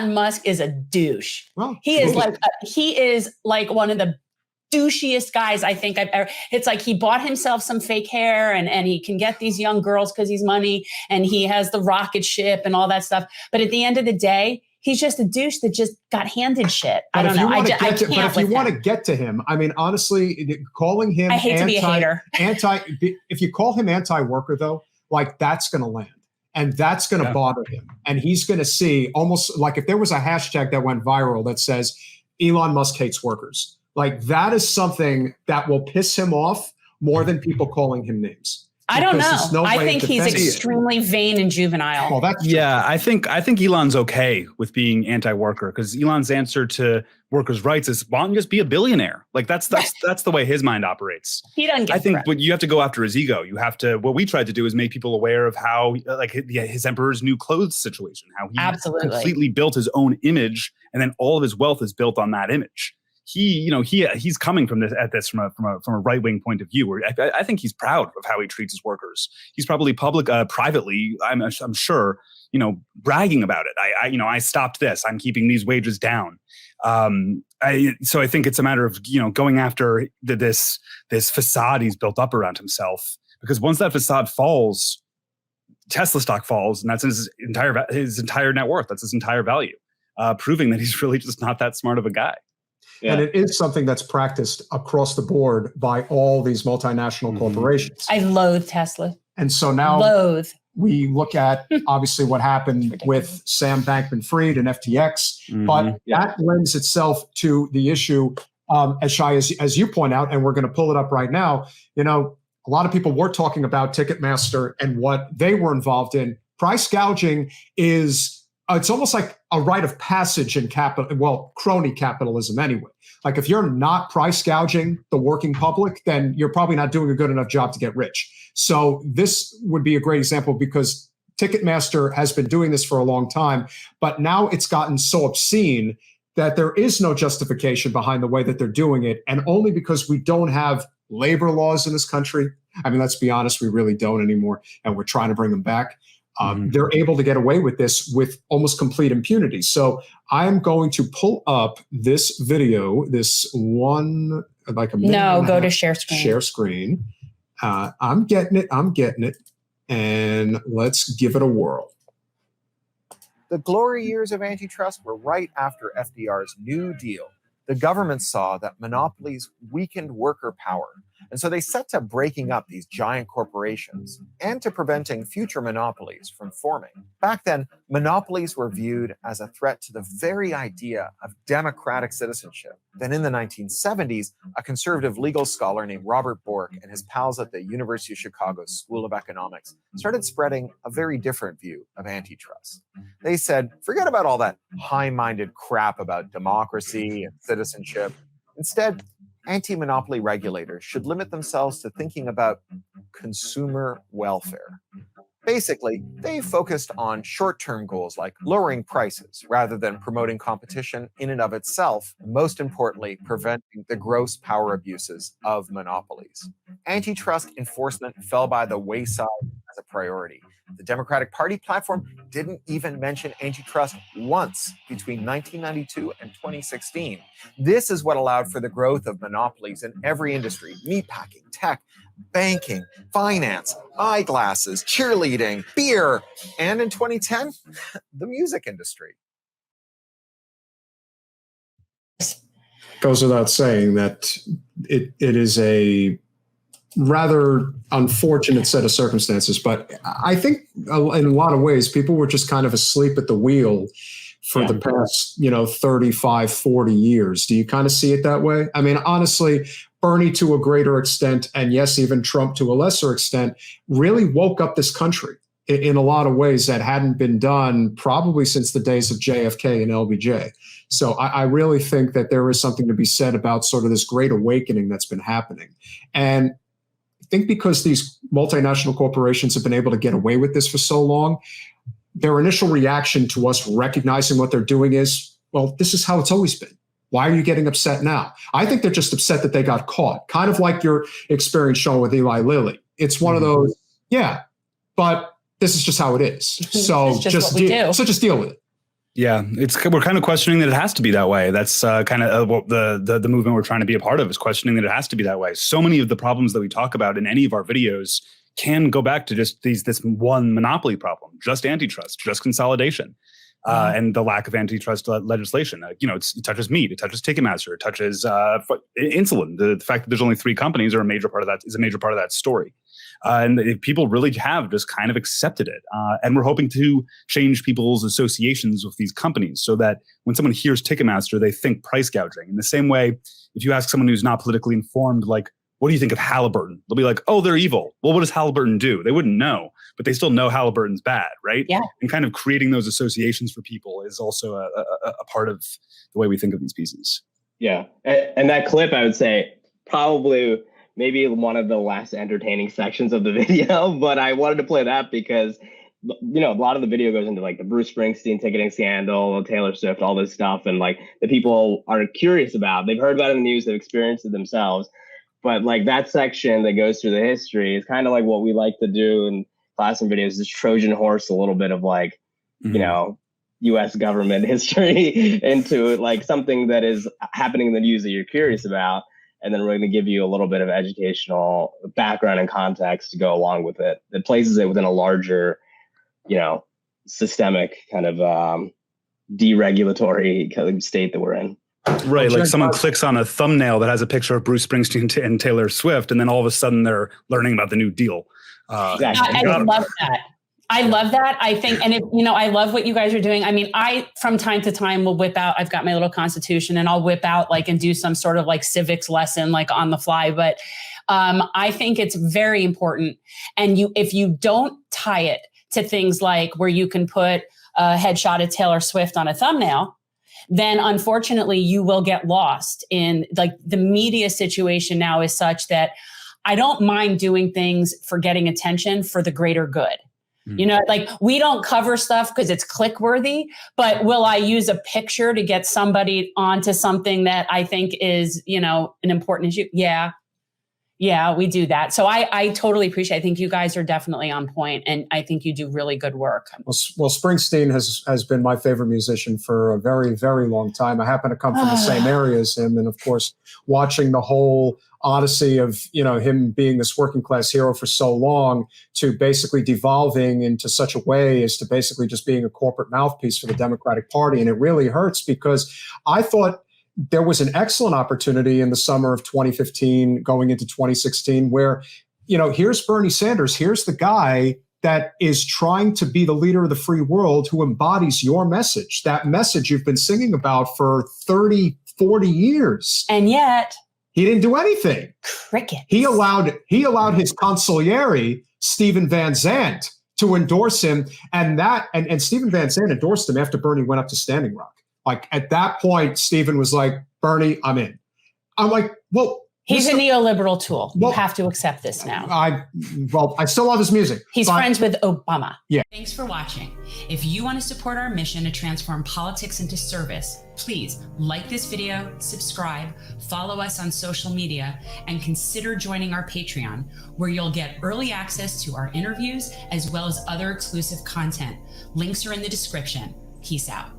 Elon Musk is a douche. Well, he is like one of the douchiest guys I think I've ever. It's like he bought himself some fake hair and he can get these young girls because he's money, and he has the rocket ship and all that stuff. But at the end of the day, he's just a douche that just got handed shit. I don't know. But if you want to get to him, I mean, honestly, calling him I hate to be a hater. If you call him anti-worker, though, like that's going to land. And that's going to bother him. And he's going to see almost like if there was a hashtag that went viral that says Elon Musk hates workers, like that is something that will piss him off more than people calling him names. I don't know. I think he's extremely vain and juvenile. Well, that's I think Elon's okay with being anti-worker because Elon's answer to workers' rights is, why don't you just be a billionaire? Like that's the way his mind operates. He doesn't get. I think, but you have to go after his ego. You have to. What we tried to do is make people aware of how, like his Emperor's New Clothes situation, how he completely built his own image, and then all of his wealth is built on that image. He's coming from this from a right-wing point of view, where I think he's proud of how he treats his workers. He's probably privately, I'm sure, bragging about it. I stopped this. I'm keeping these wages down. So I think it's a matter of going after this facade he's built up around himself, because once that facade falls, Tesla stock falls, and that's his entire net worth. That's his entire value, proving that he's really just not that smart of a guy. Yeah. And it is something that's practiced across the board by all these multinational corporations. I loathe Tesla. And so now we look at obviously what happened with Sam Bankman-Fried and FTX, but that lends itself to the issue, as Shai, as you point out, and we're going to pull it up right now. A lot of people were talking about Ticketmaster and what they were involved in. Price gouging is it's almost like a rite of passage in crony capitalism anyway. Like if you're not price gouging the working public, then you're probably not doing a good enough job to get rich. So this would be a great example, because Ticketmaster has been doing this for a long time, but now it's gotten so obscene that there is no justification behind the way that they're doing it. And only because we don't have labor laws in this country. I mean, let's be honest, we really don't anymore. And we're trying to bring them back. They're able to get away with this with almost complete impunity. So I'm going to pull up this video, this one, like a minute. No, go to share screen. Share screen. I'm getting it. And let's give it a whirl. The glory years of antitrust were right after FDR's New Deal. The government saw that monopolies weakened worker power, and so they set to breaking up these giant corporations and to preventing future monopolies from forming. Back then, monopolies were viewed as a threat to the very idea of democratic citizenship. Then in the 1970s, a conservative legal scholar named Robert Bork and his pals at the University of Chicago School of Economics started spreading a very different view of antitrust. They said, forget about all that high-minded crap about democracy and citizenship. Instead, anti-monopoly regulators should limit themselves to thinking about consumer welfare. Basically, they focused on short-term goals like lowering prices rather than promoting competition in and of itself, and most importantly, preventing the gross power abuses of monopolies. Antitrust enforcement fell by the wayside as a priority. The Democratic Party platform didn't even mention antitrust once between 1992 and 2016. This is what allowed for the growth of monopolies in every industry: meatpacking, tech, banking, finance, eyeglasses, cheerleading, beer, and in 2010, the music industry. Goes without saying that it is a rather unfortunate set of circumstances, but I think in a lot of ways, people were just kind of asleep at the wheel for the past, 35, 40 years. Do you kind of see it that way? I mean, honestly, Bernie to a greater extent, and yes, even Trump to a lesser extent, really woke up this country in a lot of ways that hadn't been done probably since the days of JFK and LBJ. So I really think that there is something to be said about sort of this great awakening that's been happening. And I think because these multinational corporations have been able to get away with this for so long, their initial reaction to us recognizing what they're doing is, well, this is how it's always been. Why are you getting upset now? I think they're just upset that they got caught, kind of like your experience, Sean, with Eli Lilly. It's one of those, but this is just how it is. So just deal with it. Yeah, we're kind of questioning that it has to be that way. That's kind of what the movement we're trying to be a part of, is questioning that it has to be that way. So many of the problems that we talk about in any of our videos can go back to just this one monopoly problem, just antitrust, just consolidation. And the lack of antitrust legislation. It touches meat, it touches Ticketmaster, it touches insulin. The fact that there's only 3 companies is a major part of that story. And people really have just kind of accepted it. And we're hoping to change people's associations with these companies so that when someone hears Ticketmaster, they think price gouging. In the same way, if you ask someone who's not politically informed, like, what do you think of Halliburton? They'll be like, oh, they're evil. Well, what does Halliburton do? They wouldn't know, but they still know Halliburton's bad, right? Yeah. And kind of creating those associations for people is also a part of the way we think of these pieces. Yeah. And that clip, I would say, probably maybe one of the less entertaining sections of the video, but I wanted to play that because, a lot of the video goes into like the Bruce Springsteen ticketing scandal, Taylor Swift, all this stuff. And like the people are curious about, they've heard about it in the news, they've experienced it themselves. But like that section that goes through the history is kind of like what we like to do in classroom videos, is Trojan horse a little bit of like, U.S. government history into like something that is happening in the news that you're curious about. And then we're going to give you a little bit of educational background and context to go along with it. That places it within a larger, systemic kind of deregulatory kind of state that we're in. Right, like someone clicks on a thumbnail that has a picture of Bruce Springsteen and Taylor Swift, and then all of a sudden they're learning about the New Deal. Exactly. I love that. I love that. I think, and I love what you guys are doing. I mean, I, from time to time, will whip out, I've got my little Constitution, and I'll whip out and do some sort of civics lesson, on the fly. But I think it's very important. And if you don't tie it to things like where you can put a headshot of Taylor Swift on a thumbnail, then unfortunately you will get lost in the media situation now is such that I don't mind doing things for getting attention for the greater good. We don't cover stuff because it's click worthy, but will I use a picture to get somebody onto something that I think is, an important issue? Yeah, we do that. So I totally appreciate it. I think you guys are definitely on point, and I think you do really good work. Well, Springsteen has been my favorite musician for a very, very long time. I happen to come from the same area as him. And of course, watching the whole odyssey of, him being this working class hero for so long to basically devolving into such a way as to basically just being a corporate mouthpiece for the Democratic Party. And it really hurts because I thought there was an excellent opportunity in the summer of 2015 going into 2016 where, here's Bernie Sanders. Here's the guy that is trying to be the leader of the free world who embodies your message, that message you've been singing about for 30, 40 years. And yet he didn't do anything. Cricket. He allowed his consigliere, Stephen Van Zandt, to endorse him. And Stephen Van Zandt endorsed him after Bernie went up to Standing Rock. At that point, Stephen was like, Bernie, I'm in. I'm like, well. He's a neoliberal tool. You have to accept this now. I still love his music. He's friends with Obama. Yeah. Thanks for watching. If you want to support our mission to transform politics into service, please like this video, subscribe, follow us on social media, and consider joining our Patreon, where you'll get early access to our interviews as well as other exclusive content. Links are in the description. Peace out.